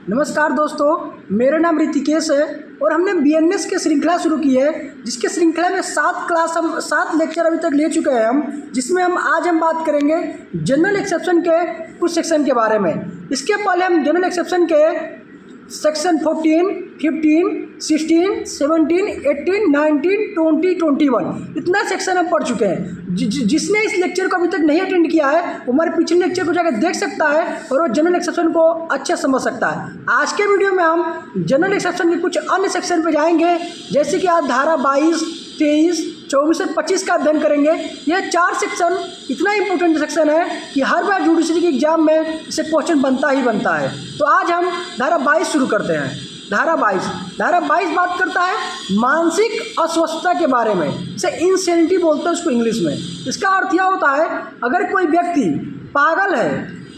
नमस्कार दोस्तों, मेरा नाम ऋतिकेश है और हमने बीएनएस की श्रृंखला शुरू की है, जिसके श्रृंखला में 7 लेक्चर अभी तक ले चुके हैं जिसमें आज हम बात करेंगे जनरल एक्सेप्शन के कुछ सेक्शन के बारे में। इसके पहले हम जनरल एक्सेप्शन के सेक्शन 14, 15, 16, 17, 18, 19, 20, 21 इतना सेक्शन हम पढ़ चुके हैं। जिसने इस लेक्चर को अभी तक नहीं अटेंड किया है वो हमारे पिछले लेक्चर को जाकर देख सकता है और वो जनरल एक्सेप्शन को अच्छे समझ सकता है। आज के वीडियो में हम जनरल एक्सेप्शन के कुछ अन्य सेक्शन पर जाएंगे, जैसे कि आज धारा 22, 23, 24 और 25 का अध्ययन करेंगे। यह 4 सेक्शन इतना इंपॉर्टेंट सेक्शन है कि हर बार जुडिशरी के एग्जाम में इसे क्वेश्चन बनता ही बनता है। तो आज हम धारा 22 शुरू करते हैं। धारा 22 बात करता है मानसिक अस्वस्थता के बारे में। इसे इंसेनिटी बोलते हैं उसको इंग्लिश में। इसका अर्थ यह होता है अगर कोई व्यक्ति पागल है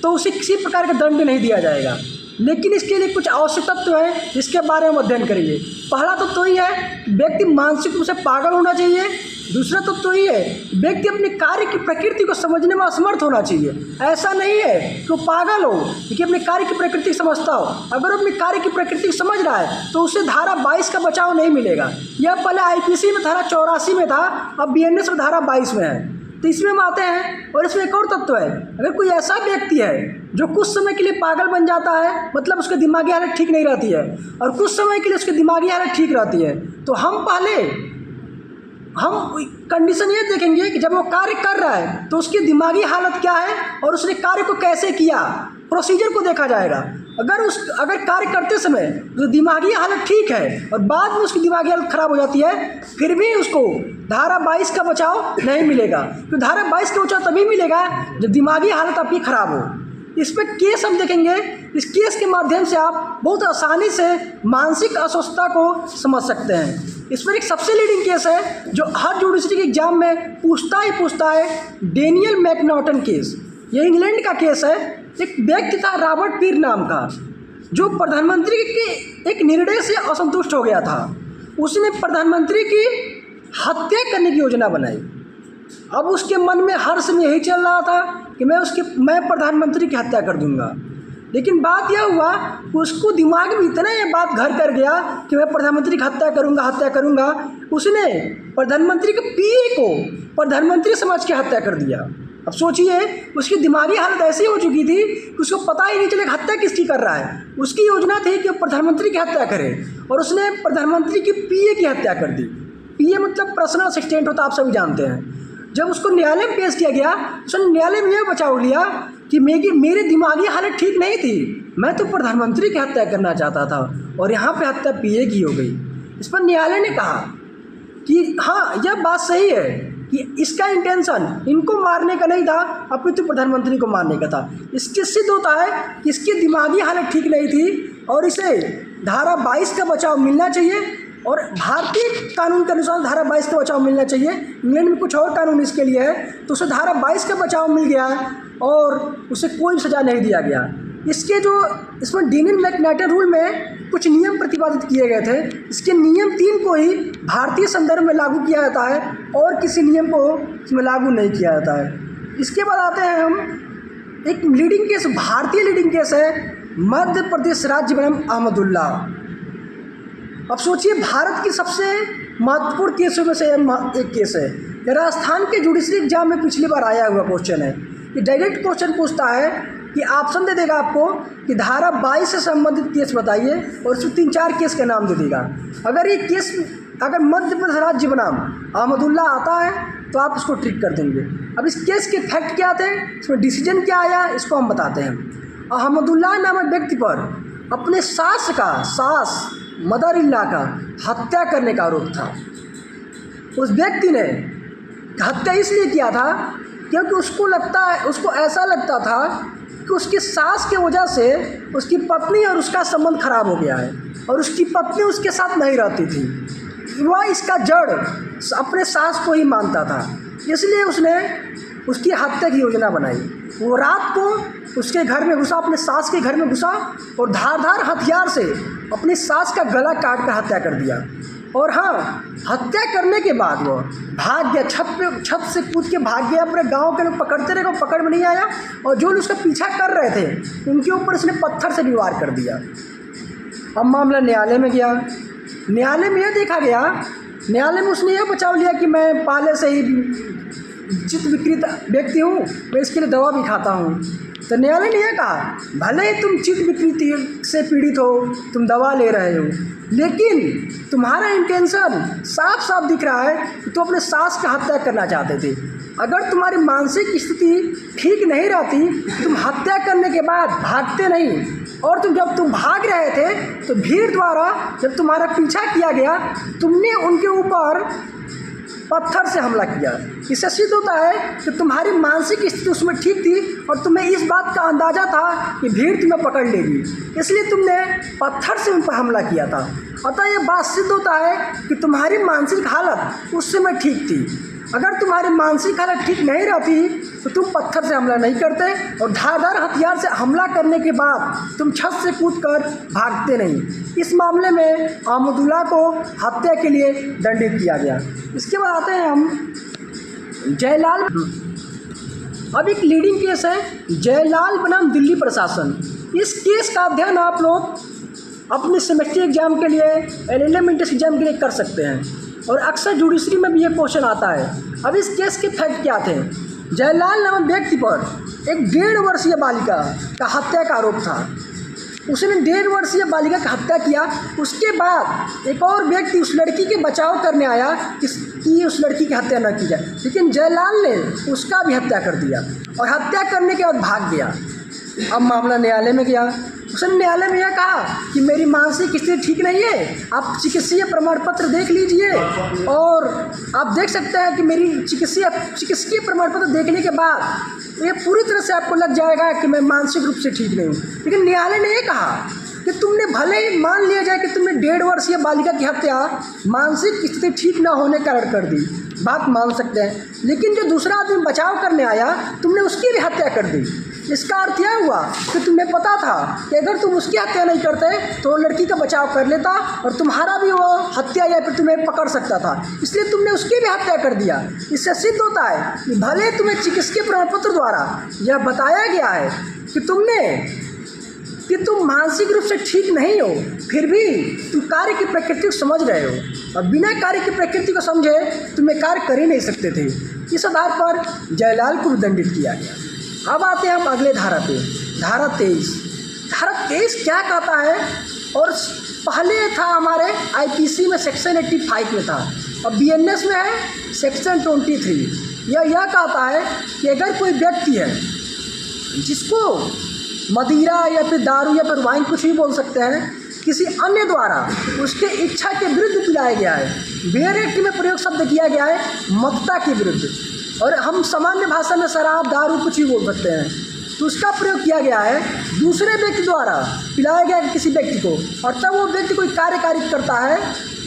तो उसे किसी प्रकार का दंड नहीं दिया जाएगा, लेकिन इसके लिए कुछ आवश्यक तत्व है जिसके बारे में अध्ययन करेंगे। पहला तत्व तो ये है व्यक्ति मानसिक रूप से पागल होना चाहिए। दूसरा तत्व तो ये है व्यक्ति अपने कार्य की प्रकृति को समझने में असमर्थ होना चाहिए। ऐसा नहीं है कि वो पागल हो लेकिन अपने कार्य की प्रकृति समझता हो। अगर वो अपने कार्य की प्रकृति को समझ रहा है तो उसे धारा 22 का बचाव नहीं मिलेगा। यह पहले आईपीसी में धारा 84 में था, अब बीएनएस में धारा 22 में है। तो इसमें हम आते हैं और इसमें एक और तत्व है, अगर कोई ऐसा व्यक्ति है जो कुछ समय के लिए पागल बन जाता है, मतलब उसकी दिमागी हालत ठीक नहीं रहती है और कुछ समय के लिए उसकी दिमागी हालत ठीक रहती है, तो हम कंडीशन ये देखेंगे कि जब वो कार्य कर रहा है तो उसकी दिमागी हालत क्या है और उसने कार्य को कैसे किया, प्रोसीजर को देखा जाएगा। अगर कार्य करते समय जो दिमागी हालत ठीक है और बाद में उसकी दिमागी हालत खराब हो जाती है, फिर भी उसको धारा 22 का बचाव नहीं मिलेगा। तो धारा 22 का बचाव तभी मिलेगा जब दिमागी हालत आपकी खराब हो। इस पर केस हम देखेंगे। इस केस के माध्यम से आप बहुत आसानी से मानसिक अस्वस्थता को समझ सकते हैं। इस पर एक सबसे लीडिंग केस है जो हर जुडिशरी के एग्जाम में पूछता है डेनियल मैकनॉटन केस। ये इंग्लैंड का केस है। एक व्यक्ति था रॉबर्ट पीर नाम का, जो प्रधानमंत्री के एक निर्णय से असंतुष्ट हो गया था। उसने प्रधानमंत्री की हत्या करने की योजना बनाई। अब उसके मन में हर समय यही चल रहा था कि मैं प्रधानमंत्री की हत्या कर दूंगा। लेकिन बात यह हुआ कि उसको दिमाग में इतना ये बात घर कर गया कि मैं प्रधानमंत्री की हत्या करूंगा। उसने प्रधानमंत्री के पीए को प्रधानमंत्री समझ के हत्या कर दिया। अब सोचिए, उसकी दिमागी हालत ऐसी हो चुकी थी कि उसको पता ही नहीं चले हत्या किसकी कर रहा है। उसकी योजना थी कि प्रधानमंत्री की हत्या करे और उसने प्रधानमंत्री की पीए की हत्या कर दी। पीए मतलब पर्सनल असिस्टेंट होता, आप सभी जानते हैं। जब उसको न्यायालय में पेश किया गया, उसने न्यायालय में यह बचाव लिया कि मेरी दिमागी हालत ठीक नहीं थी, मैं तो प्रधानमंत्री की हत्या करना चाहता था और यहाँ पे हत्या पीए की हो गई। इस पर न्यायालय ने कहा कि हाँ, यह बात सही है कि इसका इंटेंशन इनको मारने का नहीं था, अपितु प्रधानमंत्री को मारने का था। इसके सिद्ध होता है कि इसकी दिमागी हालत ठीक नहीं थी और इसे धारा 22 का बचाव मिलना चाहिए और भारतीय कानून के अनुसार धारा 22 का बचाव मिलना चाहिए। इंग्लैंड में कुछ और कानून इसके लिए है, तो उसे धारा 22 का बचाव मिल गया और उसे कोई सज़ा नहीं दिया गया। इसमें डेनियल मैकनॉटन रूल में कुछ नियम प्रतिपादित किए गए थे। इसके नियम 3 को ही भारतीय संदर्भ में लागू किया जाता है और किसी नियम को इसमें लागू नहीं किया जाता है। इसके बाद आते हैं हम एक लीडिंग केस, भारतीय लीडिंग केस है मध्य प्रदेश राज्य बनाम अहमदुल्ला। अब सोचिए, भारत की सबसे महत्वपूर्ण केसों में से एक केस है। ये राजस्थान के जुडिशरी एग्जाम में पिछली बार आया हुआ क्वेश्चन है। ये डायरेक्ट क्वेश्चन पूछता है कि ऑप्शन दे देगा आपको कि धारा 22 से संबंधित केस बताइए और उसमें 3-4 केस के नाम दे देगा। अगर मध्य प्रदेश राज्य बनाम अहमदुल्ला आता है तो आप उसको ट्रिक कर देंगे। अब इस केस के फैक्ट क्या थे, इसमें डिसीजन क्या आया, इसको हम बताते हैं। अहमदुल्ला नामक व्यक्ति पर अपने सास मदर इल्ला का हत्या करने का आरोप था। उस व्यक्ति ने हत्या इसलिए किया था क्योंकि उसको ऐसा लगता था कि उसकी सास के वजह से उसकी पत्नी और उसका संबंध खराब हो गया है और उसकी पत्नी उसके साथ नहीं रहती थी। वह इसका जड़ अपने सास को ही मानता था, इसलिए उसने उसकी हत्या की योजना बनाई। वो रात को उसके घर में घुसा, अपने सास के घर में घुसा और धारदार हथियार से अपनी सास का गला काट कर हत्या कर दिया। और हाँ, हत्या करने के बाद वो भाग गया, छत से कूद के भाग गया। पूरे गांव के लोग पकड़ते रहे, पकड़ में नहीं आया और जो लोग उसका पीछा कर रहे थे उनके ऊपर उसने पत्थर से भी वार कर दिया। अब मामला न्यायालय में गया। न्यायालय में यह देखा गया, न्यायालय में उसने यह बचाव लिया कि मैं पहले से ही चित्त विकृत व्यक्ति हूँ, मैं इसके लिए दवा भी खाता हूँ। तो न्यायालय ने यह कहा, भले ही तुम चित्त विकृति से पीड़ित हो, तुम दवा ले रहे हो, लेकिन तुम्हारा इंटेंशन साफ साफ दिख रहा है कि तुम अपने सास की हत्या करना चाहते थे। अगर तुम्हारी मानसिक स्थिति ठीक नहीं रहती, तुम हत्या करने के बाद भागते नहीं, और जब तुम भाग रहे थे तो भीड़ द्वारा जब तुम्हारा पीछा किया गया, तुमने उनके ऊपर पत्थर से हमला किया। इससे सिद्ध होता है कि तुम्हारी मानसिक स्थिति उसमें ठीक थी और तुम्हें इस बात का अंदाज़ा था कि भीड़ तुम्हें पकड़ लेगी, इसलिए तुमने पत्थर से उन पर हमला किया था। अतः यह बात सिद्ध होता है कि तुम्हारी मानसिक हालत उस समय ठीक थी। अगर तुम्हारी मानसिक हालत ठीक नहीं रहती तो तुम पत्थर से हमला नहीं करते, और धारदार हथियार से हमला करने के बाद तुम छत से कूदकर भागते नहीं। इस मामले में अहमदुल्ला को हत्या के लिए दंडित किया गया। इसके बाद आते हैं हम जयलाल। अब एक लीडिंग केस है जयलाल बनाम दिल्ली प्रशासन। इस केस का अध्ययन आप लोग अपने सेमेस्टर एग्जाम के लिए, LLM इंट्रेंस एग्जाम के लिए कर सकते हैं, और अक्सर जुडिशरी में भी ये क्वेश्चन आता है। अब इस केस के फैक्ट क्या थे? जयलाल नामक व्यक्ति पर एक 1.5 वर्षीय बालिका का हत्या का आरोप था। उसने 1.5 वर्षीय बालिका की हत्या किया। उसके बाद एक और व्यक्ति उस लड़की के बचाव करने आया कि उस लड़की की हत्या न की जाए, लेकिन जयलाल ने उसका भी हत्या कर दिया और हत्या करने के बाद भाग गया। अब मामला न्यायालय में गया। उसने न्यायालय में यह कहा कि मेरी मानसिक स्थिति ठीक नहीं है, आप चिकित्सीय प्रमाण पत्र देख लीजिए, और आप देख सकते हैं कि मेरी चिकित्सीय प्रमाण पत्र देखने के बाद ये पूरी तरह से आपको लग जाएगा कि मैं मानसिक रूप से ठीक नहीं हूँ। लेकिन न्यायालय ने यह कहा कि तुमने भले ही मान लिया जाए कि तुमने 1.5 वर्षीय बालिका की हत्या मानसिक स्थिति ठीक न होने के कारण कर दी, बात मान सकते हैं, लेकिन जो दूसरा आदमी बचाव करने आया तुमने उसकी भी हत्या कर दी। इसका अर्थ यह हुआ कि तुम्हें पता था कि अगर तुम उसकी हत्या नहीं करते तो वो लड़की का बचाव कर लेता और तुम्हारा भी वो हत्या या फिर तुम्हें पकड़ सकता था, इसलिए तुमने उसकी भी हत्या कर दिया। इससे सिद्ध होता है कि भले तुम्हें चिकित्सीय प्रमाण पत्र द्वारा यह बताया गया है कि तुम मानसिक रूप से ठीक नहीं हो, फिर भी तुम कार्य की प्रकृति को समझ रहे हो, और बिना कार्य की प्रकृति को समझे तुम ये कार्य कर ही नहीं सकते थे। इस आधार पर जयलाल को दंडित किया गया। अब आते हैं हम अगले धारा पे, धारा 23। धारा 23 क्या कहता है? और पहले था हमारे IPC में सेक्शन 85 में था, और BNS में है सेक्शन 23। यह कहता है कि अगर कोई व्यक्ति है जिसको मदिरा या फिर दारू या फिर वाइन, कुछ भी बोल सकते हैं, किसी अन्य द्वारा उसके इच्छा के विरुद्ध पिलाया गया है, बियर एक्ट में प्रयोग शब्द किया गया है मत्ता के विरुद्ध, और हम सामान्य भाषा में शराब दारू कुछ भी बोल सकते हैं, तो उसका प्रयोग किया गया है दूसरे व्यक्ति द्वारा पिलाया गया किसी व्यक्ति को, और तब वो व्यक्ति कोई कार्यकारिक करता है,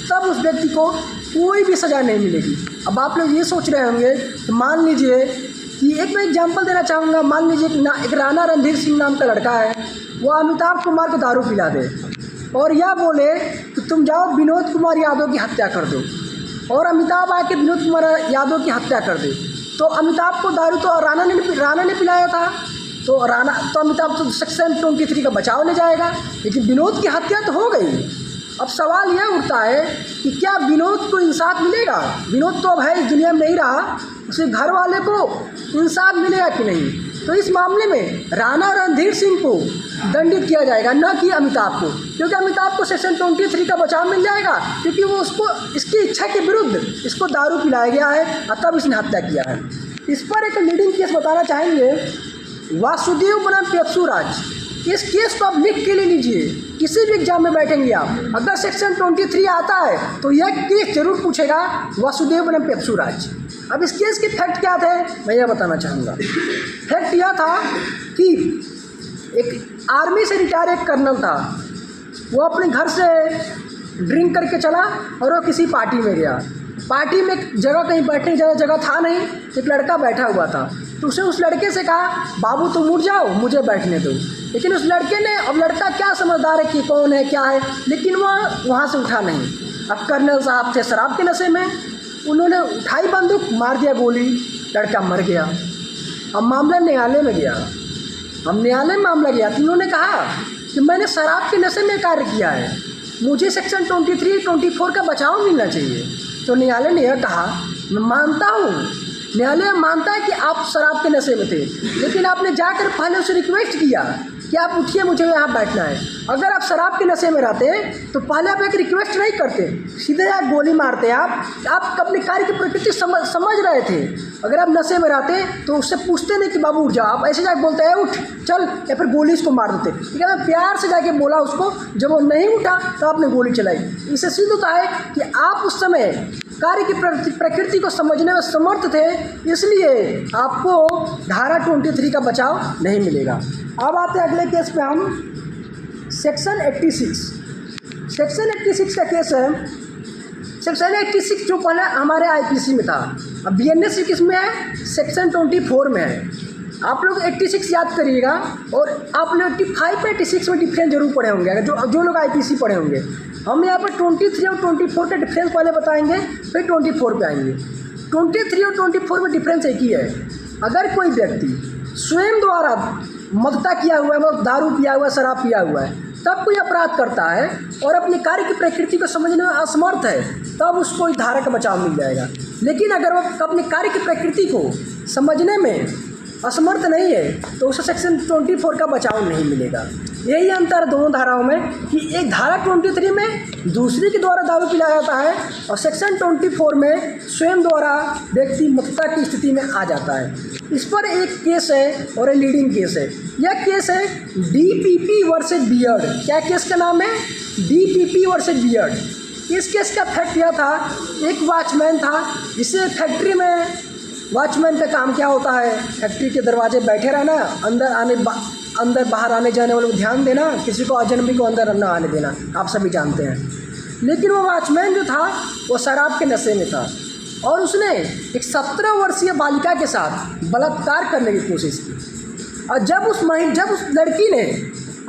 तब उस व्यक्ति को कोई भी सज़ा नहीं मिलेगी। अब आप लोग ये सोच रहे होंगे, तो मान लीजिए कि एक मैं एग्जाम्पल देना चाहूँगा। मान लीजिए एक राणा रणधीर सिंह नाम का लड़का है, वो अमिताभ कुमार को दारू पिला दे और यह बोले कि तुम जाओ विनोद कुमार यादव की हत्या कर दो, और अमिताभ आके विनोद कुमार यादव की हत्या कर दे। तो अमिताभ को दारू तो राणा ने पिलाया था, तो अमिताभ तो सेक्शन 23 का बचाव ले जाएगा, लेकिन विनोद की हत्या तो हो गई। अब सवाल यह उठता है कि क्या विनोद को इंसाफ मिलेगा? विनोद तो अब है इस दुनिया में नहीं रहा, उसके घर वाले को इंसाफ मिलेगा कि नहीं? तो इस मामले में राणा रणधीर सिंह को दंडित किया जाएगा, न कि अमिताभ को, क्योंकि अमिताभ को सेक्शन 23 का बचाव मिल जाएगा, क्योंकि वो उसको इसकी इच्छा के विरुद्ध इसको दारू पिलाया गया है और तब इसने हत्या किया है। इस पर एक लीडिंग केस बताना चाहेंगे, वासुदेव बनाम पेप्सू-राज। इस केस को आप लिख के ले लीजिए, किसी भी एग्जाम में बैठेंगे आप, अगर सेक्शन 23 आता है तो यह केस जरूर पूछेगा, वासुदेव बनाम पेप्सू-राज। अब इस केस के फैक्ट क्या थे मैं यह बताना चाहूँगा। फैक्ट यह था कि एक आर्मी से रिटायर एक कर्नल था, वो अपने घर से ड्रिंक करके चला और वो किसी पार्टी में गया। पार्टी में जगह कहीं बैठने की ज़्यादा जगह था नहीं, एक लड़का बैठा हुआ था, तो उसने उस लड़के से कहा, बाबू तुम उठ जाओ, मुझे बैठने दो। लेकिन उस लड़के ने, अब लड़का क्या समझदार है कि कौन है क्या है, लेकिन वह वहाँ से उठा नहीं। अब कर्नल साहब थे शराब के नशे में, उन्होंने उठाई बंदूक, मार दिया गोली, लड़का मर गया। अब मामला न्यायालय में गया। अब न्यायालय में मामला गया तो उन्होंने कहा कि मैंने शराब के नशे में कार्य किया है, मुझे सेक्शन 23, 24 का बचाव मिलना चाहिए। तो न्यायालय ने यह कहा, मैं मानता हूँ, न्यायालय मानता है कि आप शराब के नशे में थे, लेकिन आपने जाकर पहले उसे रिक्वेस्ट किया कि आप उठिए, मुझे यहाँ बैठना है। अगर आप शराब के नशे में रहते तो पहले आप एक रिक्वेस्ट नहीं करते, सीधे आप गोली मारते। आप अपने कार्य की प्रकृति समझ रहे थे। अगर आप नशे में रहते तो उससे पूछते नहीं कि बाबू उठ जाओ, आप ऐसे जाके बोलते हैं उठ चल, या फिर गोली उसको मार देते। ठीक है, मैं प्यार से जाके बोला उसको, जब वो नहीं उठा तो आपने गोली चलाई। इससे सिद्ध होता है कि आप उस समय कार्य की प्रकृति को समझने में समर्थ थे, इसलिए आपको धारा 23 का बचाव नहीं मिलेगा। अब आते हैं अगले केस पे हम, सेक्शन 86। सेक्शन 86 का केस है। सेक्शन 86 जो पहले हमारे आईपीसी में था, अब बीएनएस किस में है, सेक्शन 24 में है। आप लोग 86 याद करिएगा, और आप लोग 85 86 में डिफरेंस जरूर पढ़े होंगे, अगर जो लोग आईपीसी पढ़े होंगे। हम यहाँ पर 23 और 24 का डिफरेंस पहले बताएंगे, फिर 24 पे आएंगे। 23 और 24 में डिफरेंस एक ही है। अगर कोई व्यक्ति स्वयं द्वारा मदता किया हुआ है, मतलब दारू पिया हुआ है, शराब पिया हुआ है, तब कोई अपराध करता है और अपने कार्य की प्रकृति को समझने में असमर्थ है, तब उसको इस धारा का बचाव मिल जाएगा। लेकिन अगर वो अपने कार्य की प्रकृति को समझने में असमर्थ नहीं है तो उसे सेक्शन 24 का बचाव नहीं मिलेगा। यही अंतर है दोनों धाराओं में, कि एक धारा 23 में दूसरे के द्वारा दारू पिलाया जाता है, और सेक्शन 24 में स्वयं द्वारा व्यक्ति मत्तता की स्थिति में आ जाता है। इस पर एक केस है और एक लीडिंग केस है। यह केस है DPP वर्सेस बियर्ड। क्या केस का नाम है? DPP versus beard. इस केस का फैक्ट यह था, एक वॉचमैन था, जिसे फैक्ट्री में, वॉचमैन का काम क्या होता है, फैक्ट्री के दरवाजे बैठे रहना, अंदर बाहर आने जाने वालों को ध्यान देना, किसी को अजनबी को अंदर न आने देना, आप सभी जानते हैं। लेकिन वो वॉचमैन जो था वो शराब के नशे में था, और उसने एक 17 वर्षीय बालिका के साथ बलात्कार करने की कोशिश की। और जब उस लड़की ने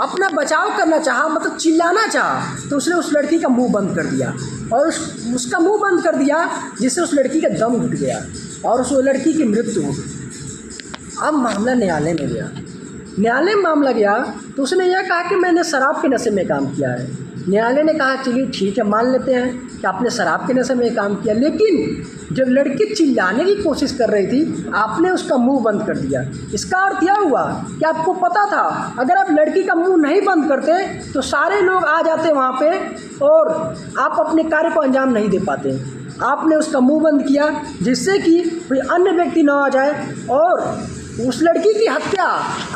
अपना बचाव करना चाहा, मतलब चिल्लाना चाहा, तो उसने उस लड़की का मुंह बंद कर दिया, और उसका मुंह बंद कर दिया, जिससे उस लड़की का दम घुट गया और उस लड़की की मृत्यु हो गई। अब मामला न्यायालय में गया। न्यायालय में मामला गया तो उसने यह कहा कि मैंने शराब के नशे में काम किया है। न्यायालय ने कहा चलिए ठीक है, मान लेते हैं कि आपने शराब के नशे में काम किया, लेकिन जब लड़की चिल्लाने की कोशिश कर रही थी आपने उसका मुंह बंद कर दिया। इसका अर्थ यह हुआ कि आपको पता था अगर आप लड़की का मुंह नहीं बंद करते तो सारे लोग आ जाते वहाँ पे और आप अपने कार्य को अंजाम नहीं दे पाते। आपने उसका मुंह बंद किया जिससे कि कोई अन्य व्यक्ति न आ जाए, और उस लड़की की हत्या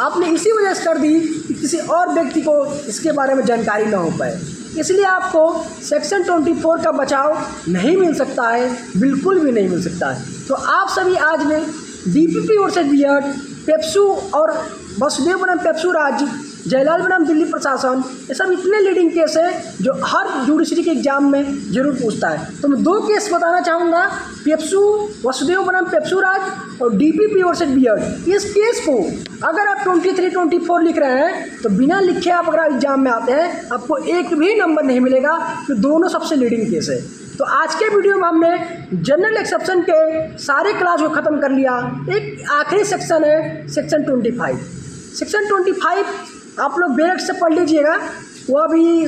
आपने इसी वजह से कर दी कि किसी और व्यक्ति को इसके बारे में जानकारी न हो पाए। इसलिए आपको सेक्शन 24 का बचाव नहीं मिल सकता है, बिल्कुल भी नहीं मिल सकता है। तो आप सभी आज में DPP वर्सेस बियर्ड, पेप्सू और वसुदेव बनाम पेप्सू राज्य, जयलाल बनाम दिल्ली प्रशासन, ये सब इतने लीडिंग केस है जो हर जुडिशरी के एग्जाम में जरूर पूछता है। तो मैं 2 केस बताना चाहूँगा, पेप्सू वसुदेव बनाम पेप्सू राज और DPP वर्सेस बियर्ड। इस केस को अगर आप 23, 24 लिख रहे हैं तो बिना लिखे आप अगर एग्जाम में आते हैं आपको एक भी नंबर नहीं मिलेगा, तो दोनों सबसे लीडिंग केस है। तो आज के वीडियो में हमने जनरल एक्सेप्शन के सारे क्लास को ख़त्म कर लिया। एक आखिरी सेक्शन है सेक्शन 25। सेक्शन 25 आप लोग बेरट से पढ़ लीजिएगा, वह भी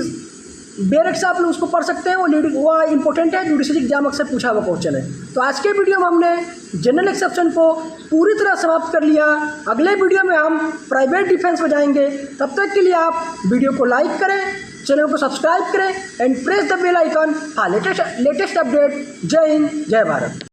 बेरट से आप लोग उसको पढ़ सकते हैं, वो इंपॉर्टेंट है, जुडिशरी एग्जाम अक्सर पूछा हुआ क्वेश्चन है। तो आज के वीडियो में हमने जनरल एक्सेप्शन को पूरी तरह समाप्त कर लिया। अगले वीडियो में हम प्राइवेट डिफेंस में जाएंगे। तब तक के लिए आप वीडियो को लाइक करें, चैनल को सब्सक्राइब करें and press the bell icon for latest update. जय हिंद, जय भारत।